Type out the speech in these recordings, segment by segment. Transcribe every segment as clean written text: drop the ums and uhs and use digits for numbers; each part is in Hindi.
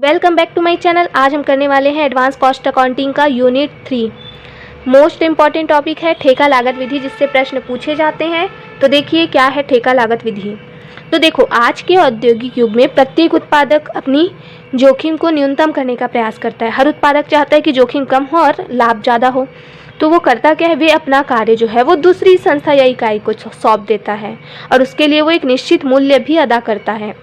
Welcome back to my channel. आज हम करने वाले हैं एडवांस कॉस्ट अकाउंटिंग का यूनिट 3। मोस्ट इम्पॉर्टेंट टॉपिक है ठेका लागत विधि, जिससे प्रश्न पूछे जाते हैं। तो देखिए क्या है ठेका लागत विधि। तो देखो, आज के औद्योगिक युग में प्रत्येक उत्पादक अपनी जोखिम को न्यूनतम करने का प्रयास करता है। हर उत्पादक चाहता है कि जोखिम कम हो और लाभ ज़्यादा हो। तो वो करता क्या है, वे अपना कार्य जो है वो दूसरी संस्था या इकाई को सौंप देता है और उसके लिए वो एक निश्चित मूल्य भी अदा करता है।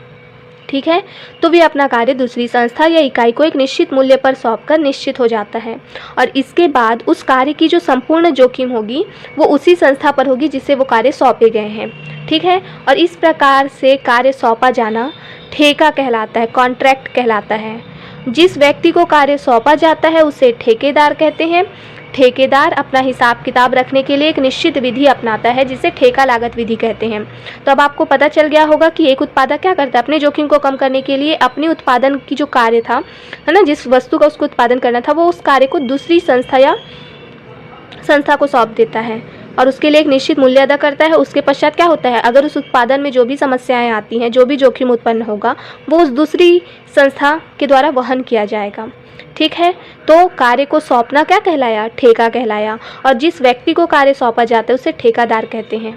ठीक है, तो वे अपना कार्य दूसरी संस्था या इकाई को एक निश्चित मूल्य पर सौंपकर निश्चित हो जाता है और इसके बाद उस कार्य की जो संपूर्ण जोखिम होगी वो उसी संस्था पर होगी जिसे वो कार्य सौंपे गए हैं। ठीक है, और इस प्रकार से कार्य सौंपा जाना ठेका कहलाता है, कॉन्ट्रैक्ट कहलाता है। जिस व्यक्ति को कार्य सौंपा जाता है उसे ठेकेदार कहते हैं। ठेकेदार अपना हिसाब किताब रखने के लिए एक निश्चित विधि अपनाता है जिसे ठेका लागत विधि कहते हैं। तो अब आपको पता चल गया होगा कि एक उत्पादक क्या करता है, अपने जोखिम को कम करने के लिए अपने उत्पादन की जो कार्य था, है ना, जिस वस्तु का उसको उत्पादन करना था, वो उस कार्य को दूसरी संस्था या संस्था को सौंप देता है और उसके लिए एक निश्चित मूल्य अदा करता है। उसके पश्चात क्या होता है, अगर उस उत्पादन में जो भी समस्याएं आती हैं, जो भी जोखिम उत्पन्न होगा, वो उस दूसरी संस्था के द्वारा वहन किया जाएगा। ठीक है, तो कार्य को सौंपना क्या कहलाया, ठेका कहलाया। और जिस व्यक्ति को कार्य सौंपा जाता है उसे ठेकादार कहते हैं।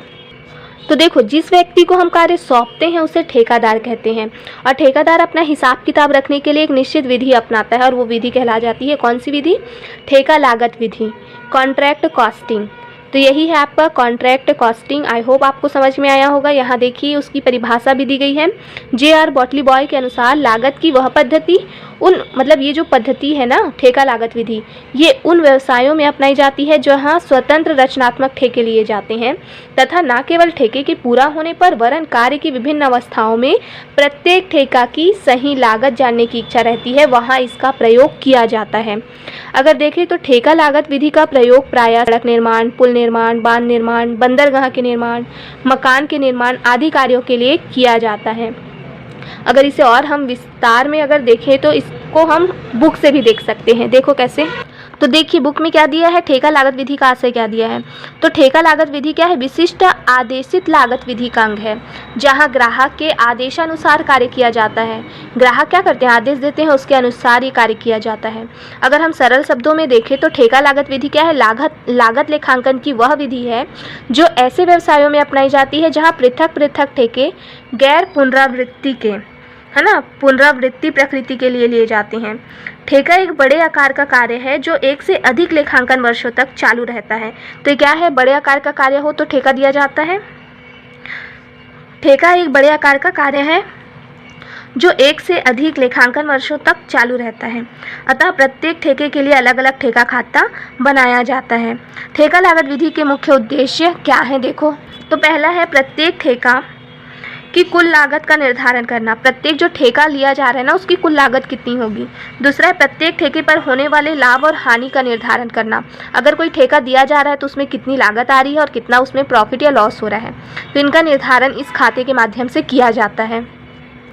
तो देखो, जिस व्यक्ति को हम कार्य सौंपते हैं उसे ठेकादार कहते हैं और ठेकादार अपना हिसाब किताब रखने के लिए एक निश्चित विधि अपनाता है और वो विधि कहला जाती है कौन सी विधि, ठेका लागत विधि, कॉन्ट्रैक्ट कॉस्टिंग। तो यही है आपका कॉन्ट्रैक्ट कॉस्टिंग। आई होप आपको समझ में आया होगा। यहाँ देखिए उसकी परिभाषा भी दी गई है। J.R. बॉटली बॉय के अनुसार लागत की वह पद्धति ये जो पद्धति है ना, ठेका लागत विधि, ये उन व्यवसायों में अपनाई जाती है जहाँ स्वतंत्र रचनात्मक ठेके लिए जाते हैं तथा न केवल ठेके के पूरा होने पर वरन कार्य की विभिन्न अवस्थाओं में प्रत्येक ठेका की सही लागत जानने की इच्छा रहती है, वहाँ इसका प्रयोग किया जाता है। अगर देखें तो ठेका लागत विधि का प्रयोग प्रायः सड़क निर्माण, पुल निर्माण, बांध निर्माण, बंदरगाह के निर्माण, मकान के निर्माण आदि कार्यों के लिए किया जाता है। अगर इसे और हम विस्तार में अगर देखें तो इसको हम बुक से भी देख सकते हैं। देखो कैसे, तो देखिए बुक में क्या दिया है, ठेका लागत विधि का आशय क्या दिया है। तो ठेका लागत विधि क्या है, विशिष्ट आदेशित लागत विधि का अंग है जहां ग्राहक के आदेशानुसार कार्य किया जाता है। ग्राहक क्या करते हैं, आदेश देते हैं, उसके अनुसार ये कार्य किया जाता है। अगर हम सरल शब्दों में देखें तो ठेका लागत विधि क्या है, लागत लेखांकन की वह विधि है जो ऐसे व्यवसायों में अपनाई जाती है जहाँ पृथक पृथक ठेके गैर पुनरावृत्ति के, है ना, पुनरावृत्ति प्रकृति के लिए जाते हैं। ठेका एक बड़े आकार का कार्य है जो एक से अधिक लेखांकन वर्षों तक चालू रहता है। तो क्या है, बड़े आकार का कार्य हो तो ठेका दिया जाता है। ठेका एक बड़े आकार का कार्य है जो एक से अधिक लेखांकन वर्षों तक चालू रहता है, अतः प्रत्येक ठेके के लिए अलग अलग ठेका खाता बनाया जाता है। ठेका लागत विधि के मुख्य उद्देश्य क्या है, देखो तो पहला है प्रत्येक ठेका की कुल लागत का निर्धारण करना। प्रत्येक जो ठेका लिया जा रहा है ना, उसकी कुल लागत कितनी होगी। दूसरा है प्रत्येक ठेके पर होने वाले लाभ और हानि का निर्धारण करना। अगर कोई ठेका दिया जा रहा है तो उसमें कितनी लागत आ रही है और कितना उसमें प्रॉफिट या लॉस हो रहा है, तो इनका निर्धारण इस खाते के माध्यम से किया जाता है।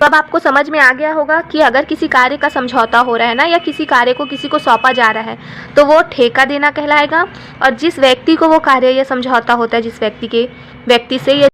तो अब आपको समझ में आ गया होगा कि अगर किसी कार्य का समझौता हो रहा है ना, या किसी कार्य को किसी को सौंपा जा रहा है तो वो ठेका देना कहलाएगा। और जिस व्यक्ति को वो कार्य या समझौता होता है, जिस व्यक्ति से